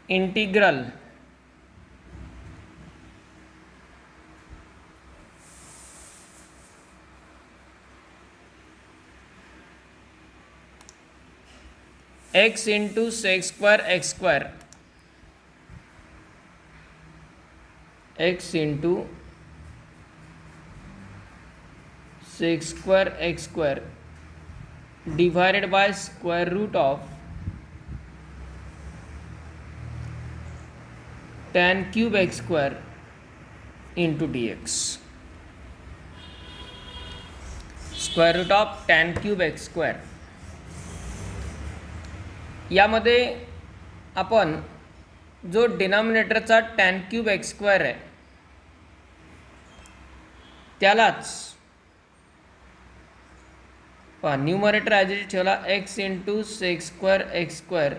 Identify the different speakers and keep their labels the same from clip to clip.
Speaker 1: Integral x into sec square x square x into sec square x square divided by square root of tan cube x square into dx. Square root of tan cube x square. यामध्ये आपण जो डिनॉमिनेटरचा tan cube x square आहे त्यालाच पहा numerator as it ठेवला x into sec square x square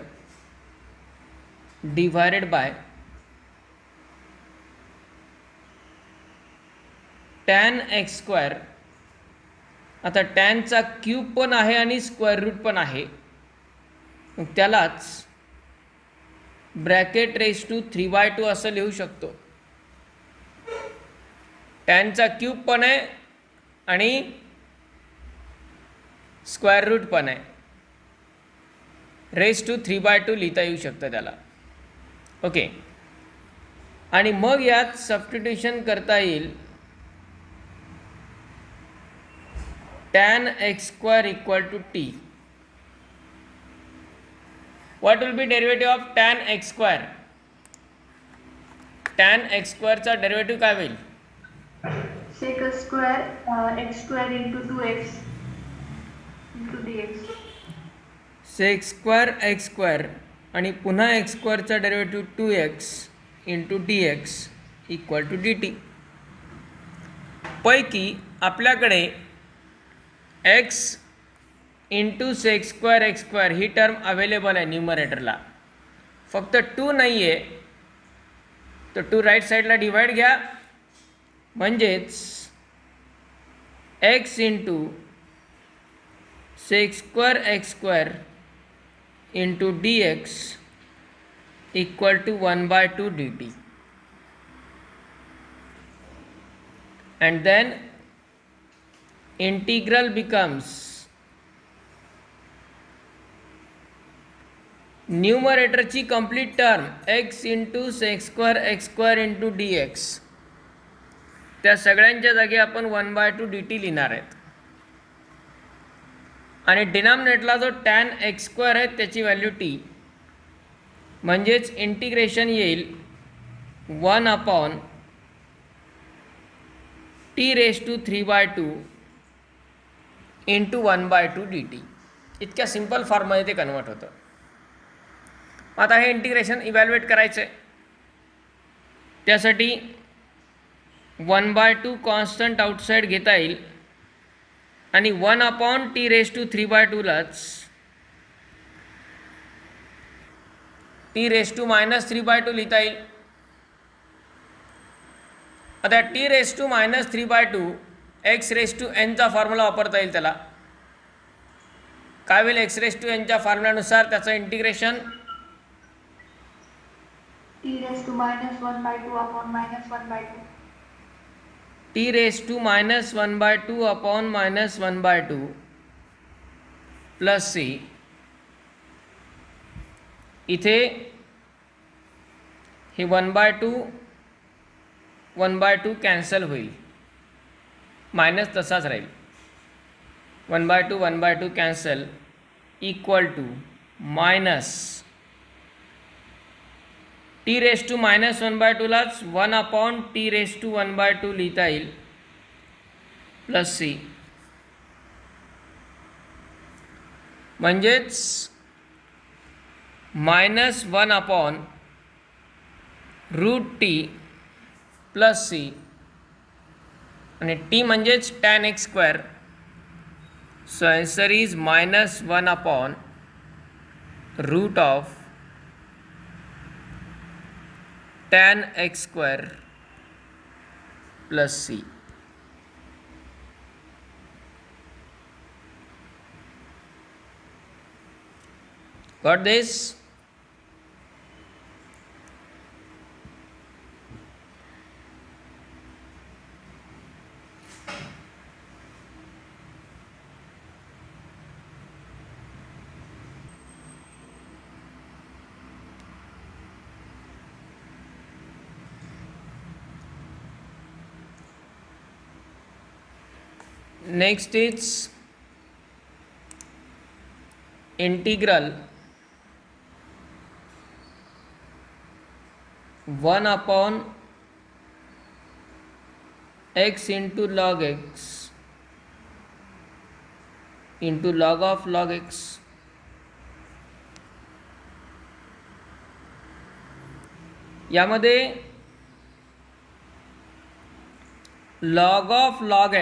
Speaker 1: divided by tan x square. आता टॅनचा cube पण आहे आणि स्क्वेअर रूट पण आहे, मग त्यालाच ब्रॅकेट रेज टू 3/2 असं लिहू शकतो. टॅनचा क्यूब पण आहे आणि स्क्वेअर रूट पण आहे, रेज टू 3/2 लिहिता येऊ शकतं त्याला. ओके, आणि मग यात सबस्टिट्यूशन करता येईल tan x square equal to t. What will be derivative of tan x square? tan x square चा डेरिव्हेटिव्ह काय होईल?
Speaker 2: sec square x square into 2x into dx.
Speaker 1: sec square x square आणि पुन्हा x square चा derivative 2x into dx equal to dt. पैकी आपल्याकडे x into sec square x square ही term available आहे न्यूमरेटरला, फक्त 2 नाही आहे, तर 2 राईट साईडला डिवाइड घ्या, म्हणजेच x into sec square x square into D x equal to 1/2 dt. and then integral becomes न्यूमरेटरची complete term x into sec square x square into D X, त्या सगळ्यांच्या जागी आपण 1/2 dt लिहिणार आहेत. आणि डिनॉमिनेटरला जो tan x स्क्वेअर आहे त्याची व्हॅल्यू t, म्हणजेच इंटिग्रेशन येईल 1 t raise to 3/2 into 1/2 dt. इतक्या सिंपल फॉर्ममध्ये ते कन्वर्ट होतं. आता हे इंटिग्रेशन इव्हॅल्युएट करायचं आहे, त्यासाठी 1/2 कॉन्स्टंट आउटसाईड घेता येईल आणि 1/t रेज टू 3/2लाच t रेज टू -3/2 लिहिता येईल. आता t raise to -3/2 x raise to n चा फॉर्म्युला वापरता येईल. त्याला काय होईल? x रेज टू n च्या फॉर्म्युल्यानुसार त्याचं integration
Speaker 2: t raised to -1/2 upon -1/2.
Speaker 1: t raise to -1/2 upon -1/2 plus c. इथे हे 1/2 कॅन्सल होईल, मायनस तसाच राहील. 1/2 cancel equal to minus t raise to -1/2लाच 1/t रेज टू 1/2 लिहिता येईल प्लस c. म्हणजेच -1/√t प्लस c, आणि t म्हणजेच tan x square. So answer is -1/√of tan x square plus c. Got this? Next is integral 1/x into log x into log of log x. यामध्ये log of log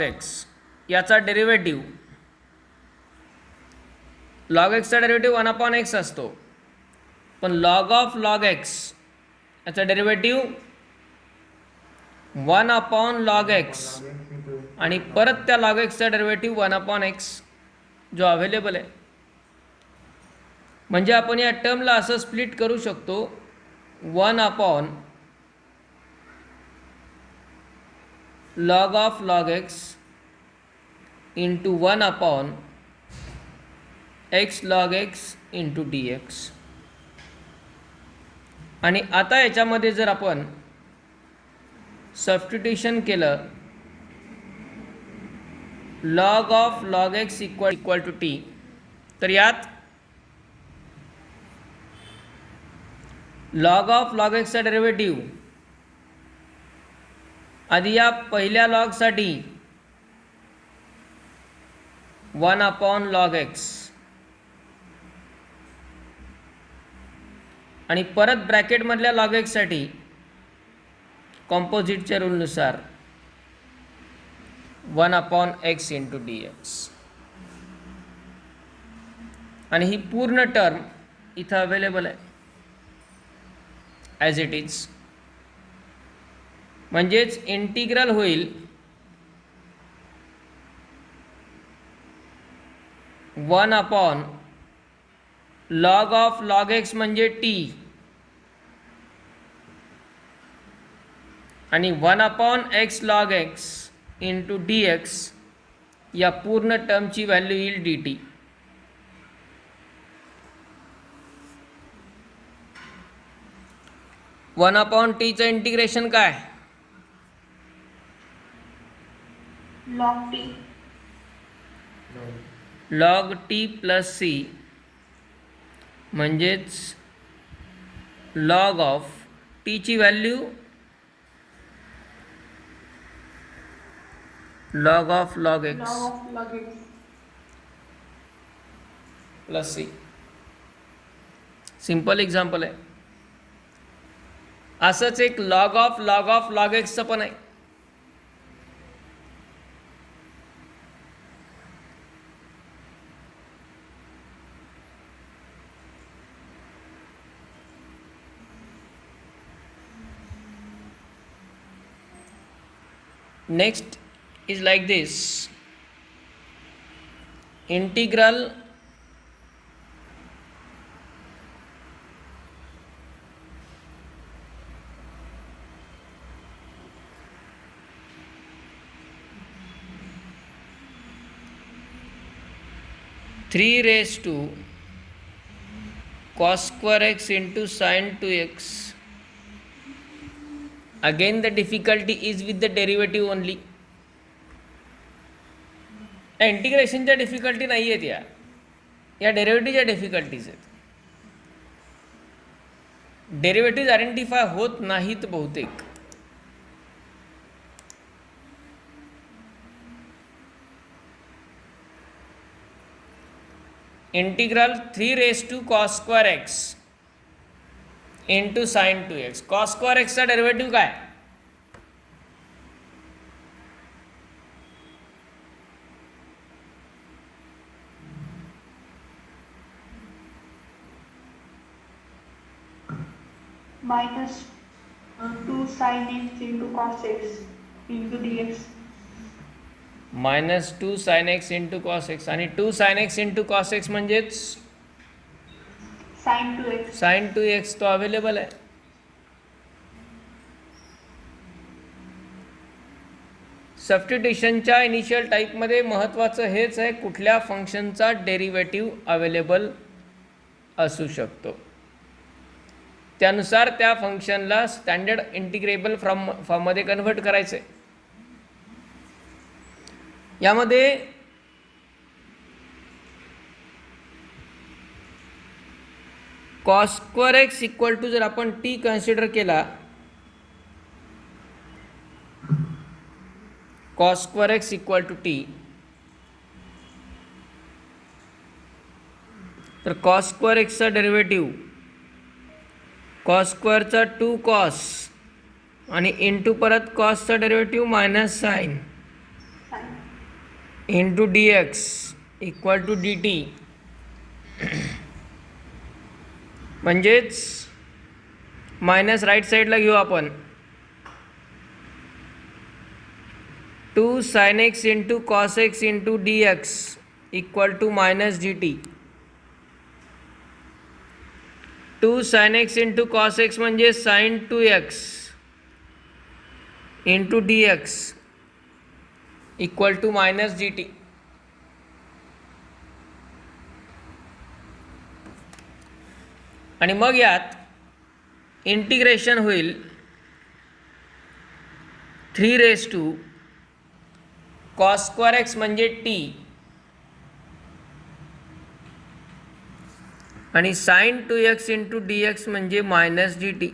Speaker 1: x याचा derivative log x चा derivative 1/x असतो, पण log of log x याचा derivative 1/log x आणि परत त्या log x चा डेरिव्हेटिव्ह 1/x जो अवेलेबल आहे. म्हणजे आपण या टर्मला असं स्प्लिट करू शकतो 1/log of log x into 1/x log x into dx. आणि आता याच्यामध्ये जर आपण सबस्टिट्यूशन केलं log of log x equal to t, तर यात log of log x चा डेरिव्हेटिव्ह आधी या पहिल्या लॉगसाठी 1/log x आणि परत ब्रॅकेटमधल्या log x साठी कॉम्पोजिटच्या रूलनुसार 1/x इंटू dx. आणि ही पूर्ण टर्म इथं अवेलेबल आहे ॲज इट इज. म्हणजेच इंटिग्रल होईल 1/log of log x म्हणजे t आणि 1/x log x into dx या पूर्ण टर्मची व्हॅल्यू येईल dt. वन अपॉन टीचं इंटिग्रेशन काय?
Speaker 2: log t
Speaker 1: log t plus c म्हणजेच log ऑफ टीची value log of log x
Speaker 2: log of log x
Speaker 1: plus c. Simple example आहे. असंच एक log ऑफ log x पण आहे. Next is like this. Integral three raised to cos square x into sin 2x. Again the difficulty is with the derivative only. इंटिग्रेशनच्या difficulty नाही आहेत, या डेरिव्हेटिव्हच्या डिफिकल्टीज आहेत. डेरिव्हेटिव्ह आयडेंटिफाय होत नाहीत बहुतेक. इंटिग्रल 3 raised to cos square x इंटू sin 2x. cos square x चा डेरिव्हेटिव्ह काय?
Speaker 2: minus 2 sin x into cos x into dx.
Speaker 1: Minus 2 sin x into cos x आणि 2 sin x into cos x म्हणजेच
Speaker 2: sin 2x.
Speaker 1: sin 2x तो available आहे. सबस्टिट्यूशनच्या initial टाईपमध्ये महत्त्वाचं हेच आहे, कुठल्या फंक्शनचा डेरिव्हेटिव्ह अवेलेबल असू शकतो. त्यानुसार त्या फंक्शनला स्टँडर्ड इंटिग्रेबल फॉर्ममध्ये कन्व्हर्ट करायचं आहे. यामध्ये cos square X equal to जर आपण टी कन्सिडर केला, cos square X equal to T, तर कॉस स्क्वेअर एक्सचा डेरिव्हेटिव्ह कॉस स्क्वेअरचा 2 कॉस आणि इंटू परत कॉसचा derivative minus sine into D x equal to D T, म्हणजेच मायनस राईट साईडला घेऊ आपण 2 sine X into cos X into D x equal to minus D T. 2 sine X into cos X म्हणजे sign 2x into D x equal to minus D t. आणि मग यात integration होईल 3 raise to cos square x म्हणजे t आणि sine 2x into D x म्हणजे minus D t.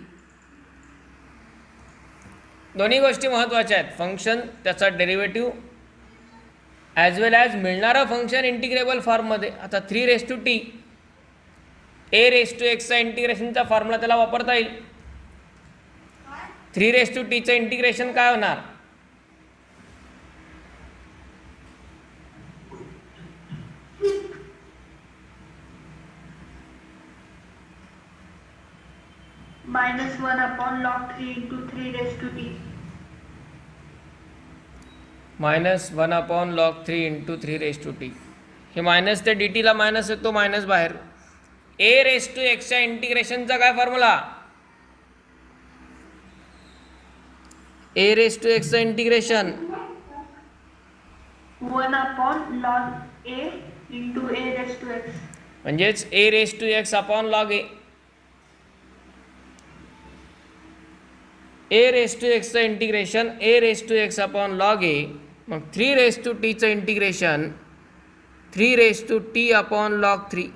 Speaker 1: दोन्ही गोष्टी महत्त्वाच्या आहेत, फंक्शन त्याचा डेरिव्हेटिव्ह ॲज वेल ॲज मिळणारं फंक्शन इंटिग्रेबल फॉर्ममध्ये. आता 3 raise to t e raise to एक्सचा इंटिग्रेशनचा फॉर्म्युला त्याला वापरता येईल. 3 रेज टू टीचं इंटिग्रेशन काय होणार,
Speaker 2: -1 upon log 3 into 3 raised to t.
Speaker 1: -1 upon log 3 into 3 raise to T. हे मायनस ते डी टीला मायनस येतो, मायनस बाहेर. ए रेज टू एक्सच्या इंटिग्रेशनचा काय फॉर्म्युला, ए रेज टू एक्सचं integration
Speaker 2: 1 upon log a into a raised to x.
Speaker 1: म्हणजेच A raise to X upon log A. A raise to एक्सचं integration A raise to X upon log A. मग 3 raise to टीचं integration 3 raise to T upon log 3.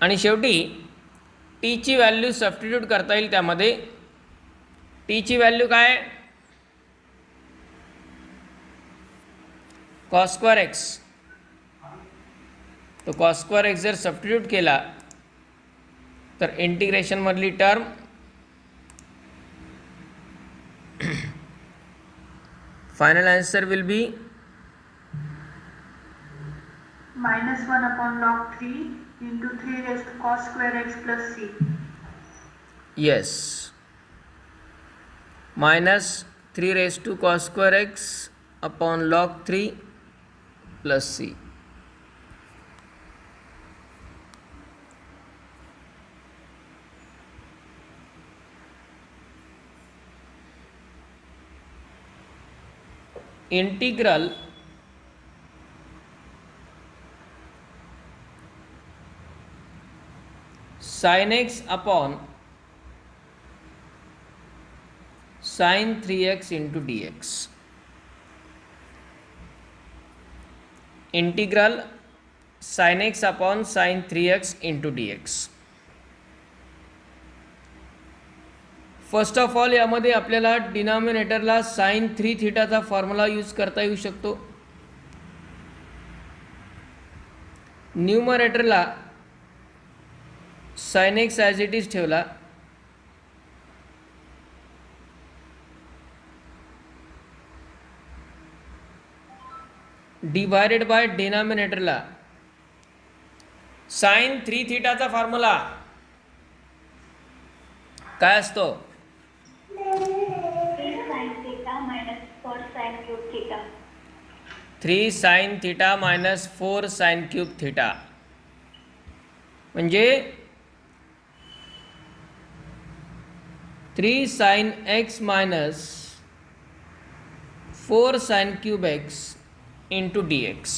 Speaker 1: आणि शेवटी टीची value substitute करता येईल त्यामध्ये. टीची व्हॅल्यू काय, कॉस स्क्वेअर एक्स. तो कॉस स्क्वेअर एक्स जर सबस्टिट्यूट केला तर इंटिग्रेशनमधली term final answer will be
Speaker 2: -1 upon log 3 into 3 raised to cos square x plus c.
Speaker 1: yes, -3 raised to cos square x upon log 3 plus c. Integral sin x upon sin 3x into dx. Integral sin x upon sin 3x into dx. First of all यामध्ये आपल्याला डिनॉमिनेटरला sine 3 थीटाचा formula use करता येऊ शकतो. न्यूमरेटरला sine X as it is ठेवला. Divided by डिनॉमिनेटरला साइन 3 थीटाचा फॉर्म्युला काय असतो, 3 sin theta minus 4 sin cube theta. म्हणजे 3 sin x minus 4 sin cube x into dx.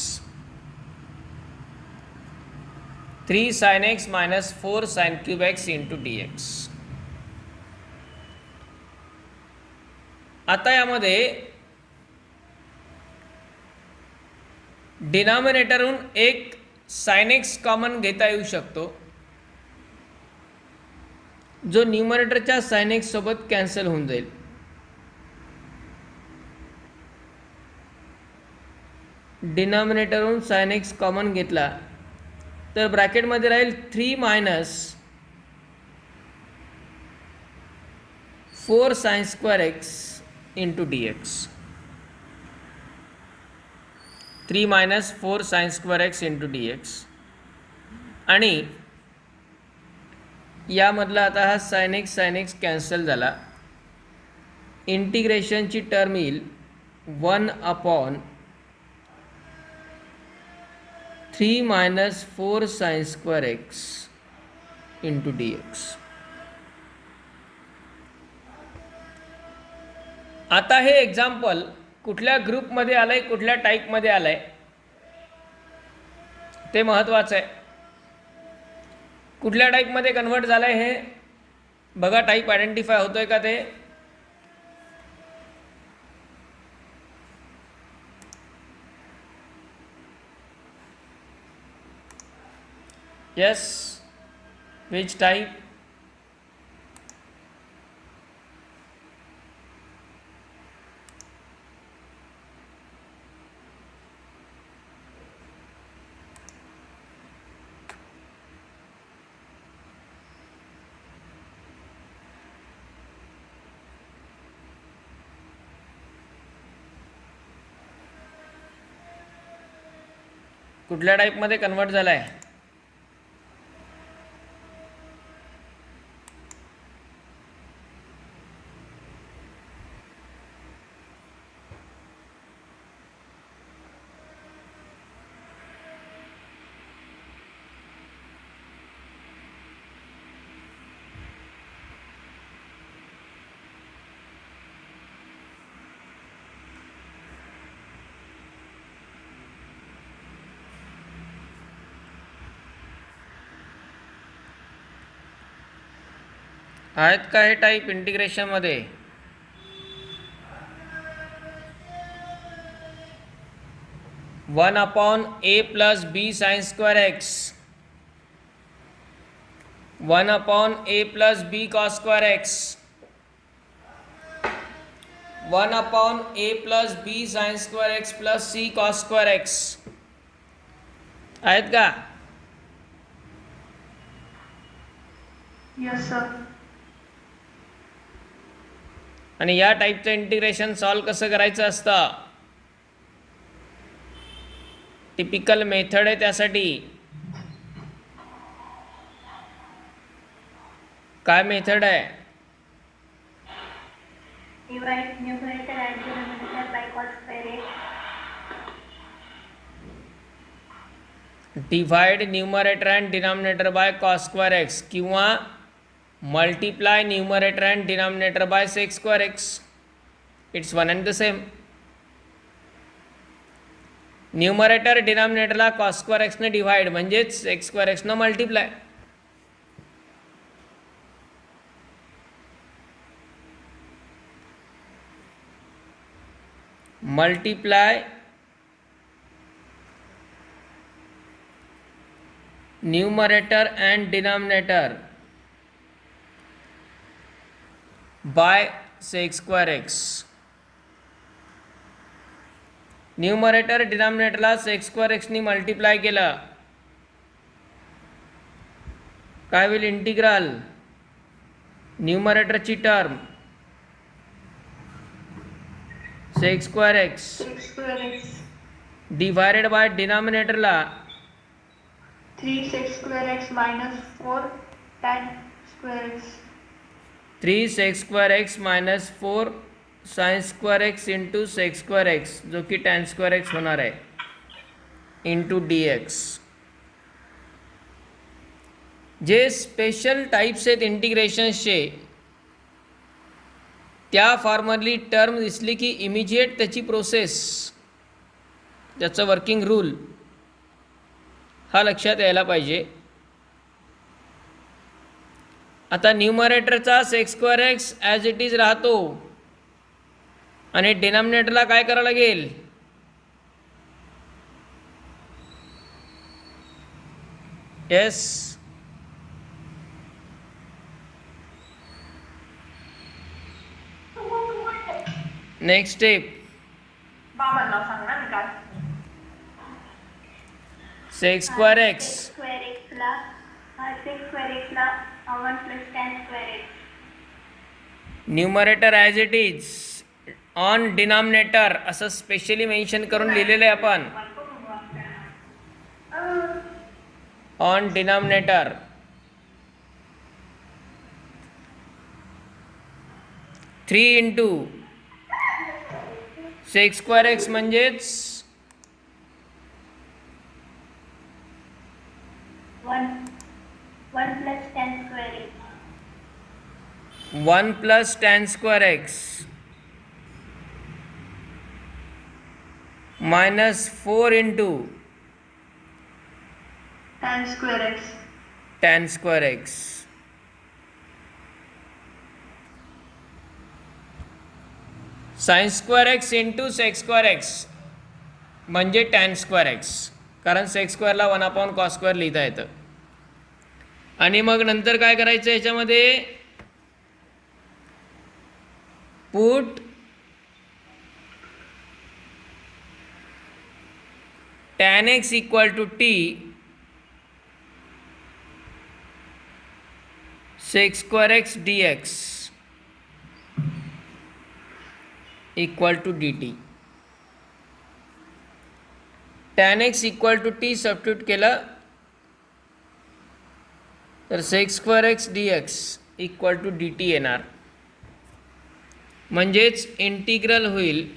Speaker 1: 3 sin x minus 4 sin cube x into dx. आता यामध्ये डिनॉमिनेटरहून एक sin x common घेता येऊ शकतो, जो न्यूमरेटरच्या sin x सोबत कॅन्सल होऊन जाईल. डिनॉमिनेटरहून sin x कॉमन घेतला तर ब्रॅकेटमध्ये राहील 3 minus 4 sin square x into dx. 3 minus 4 sin square x into dx. आणि यामधला आता हा sin x कॅन्सल झाला. इंटिग्रेशनची टर्म येईल 1/3 minus 4 sin square x into dx. आता हे एक्झाम्पल कुठल्या ग्रुपमध्ये आलं आहे, कुठल्या टाईपमध्ये आलं आहे ते महत्त्वाचं आहे. कुठल्या टाईपमध्ये कन्वर्ट झालं आहे हे बघा. टाईप आयडेंटिफाय होतो आहे का ते. Yes, which type? कुठल्या टाईपमध्ये कन्वर्ट झाला आहे? आहेत का हे टाईप इंटिग्रेशनमध्ये? One upon A plus B sine square X, 1 upon A plus B cos square X, 1 upon A plus B sine square X plus C cos square X. आहेत का?
Speaker 2: Yes sir.
Speaker 1: आणि या टाईपचं इंटिग्रेशन सॉल्व कसं करायचं असतं? Typical method आहे त्यासाठी. काय मेथड आहे?
Speaker 2: Divide numerator and denominator by cos square X.
Speaker 1: Divide numerator and denominator by cos square X किंवा multiply numerator and denominator by sec square X. It's one and the same. Numerator डिनॉमिनेटरला cos square एक्सने divide म्हणजेच sec square एक्सनं multiply. Multiply numerator and denominator by sec square X. Numerator डिनॉमिनेटरला sec square एक्सनी multiply केलं काय होईल? Integral न्यूमरेटरची term sec square X divided by डिनॉमिनेटरला
Speaker 2: 3 sec square x minus 4 tan square x.
Speaker 1: 3 sec square x minus 4 sine square x into sec square x जो कि tan square x होणार आहे into D x. जे special types आहेत इंटिग्रेशन्सचे त्या formerly term दिसली की इमिजिएट त्याची प्रोसेस, त्याचं वर्किंग रूल हा लक्षात यायला पाहिजे. आता न्यूमरेटरचा sec square X as it is राहतो आणि डिनॉमिनेटरला काय करावं लागेल, येस नेक्स्ट स्टेप,
Speaker 2: बाबांना सांग ना मी काय.
Speaker 1: सेक्स स्क्वेअर एक्स
Speaker 2: स्क्वेअर एक्सला 1 plus tan square X.
Speaker 1: Numerator as it is on denominator असं स्पेशली मेन्शन करून लिहिलेलं आहे आपण. On denominator three into sec square X म्हणजेच
Speaker 2: 1 plus tan square X.
Speaker 1: 1 plus tan square x minus 4 into
Speaker 2: tan square X.
Speaker 1: Tan square X. Sine square x into sec square x म्हणजे tan square X, कारण sec स्क्वेअरला 1 cos square लिहिता येतं. आणि मग नंतर काय करायचं याच्यामध्ये, put tan X equal to T sec square X D x equal to D T. Tan X equal to T substitute केलं तर sec square X D x equal to D T येणार. म्हणजेच इंटिग्रल होईल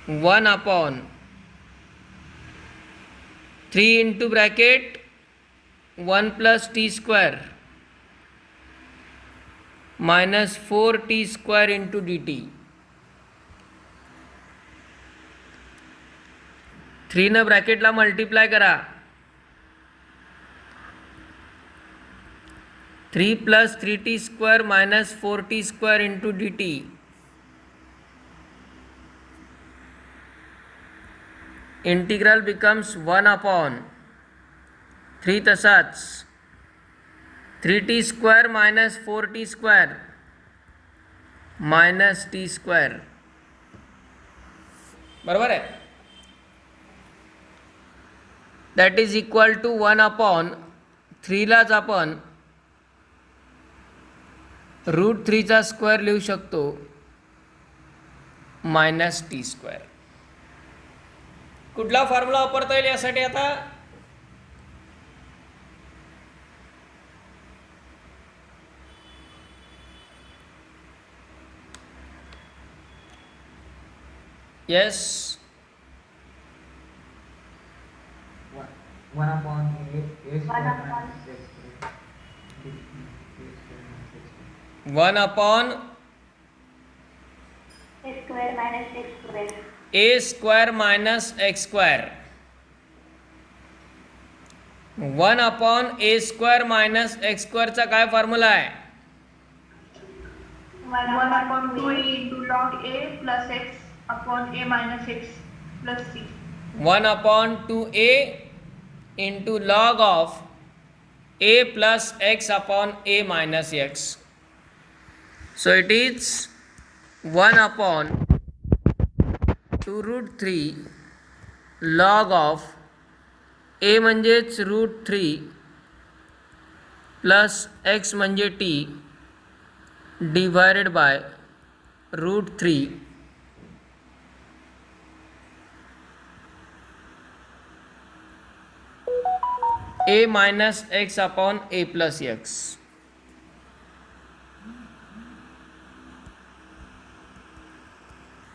Speaker 1: 1/3 into bracket 1 plus T square minus 4t square into D T. 3 ब्रॅकेटला multiply करा. 3 plus 3t square minus 4t square into D T. Integral becomes 1/3 तसाच 3t square minus 4t square minus T square. बरोबर आहे. That is equal to 1/3लाच आपण √3चा square लिहू शकतो मायनस टी स्क्वेअर. कुठला फॉर्म्युला वापरता येईल यासाठी आता, yes 1/a
Speaker 2: square minus X square.
Speaker 1: a square minus X square. 1/a square minus X स्क्वेअरचा काय फॉर्म्युला आहे,
Speaker 2: 1/2 into log a plus x upon a minus x plus c.
Speaker 1: 1/2a into log of a plus x upon a minus x. So it is 1/2√3 log of a म्हणजेच √3 plus x म्हणजे t divided by √3 a minus x upon a plus x.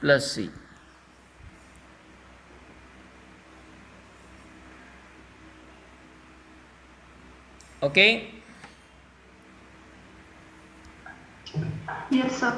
Speaker 1: Plus c. Okay.
Speaker 2: Yes sir.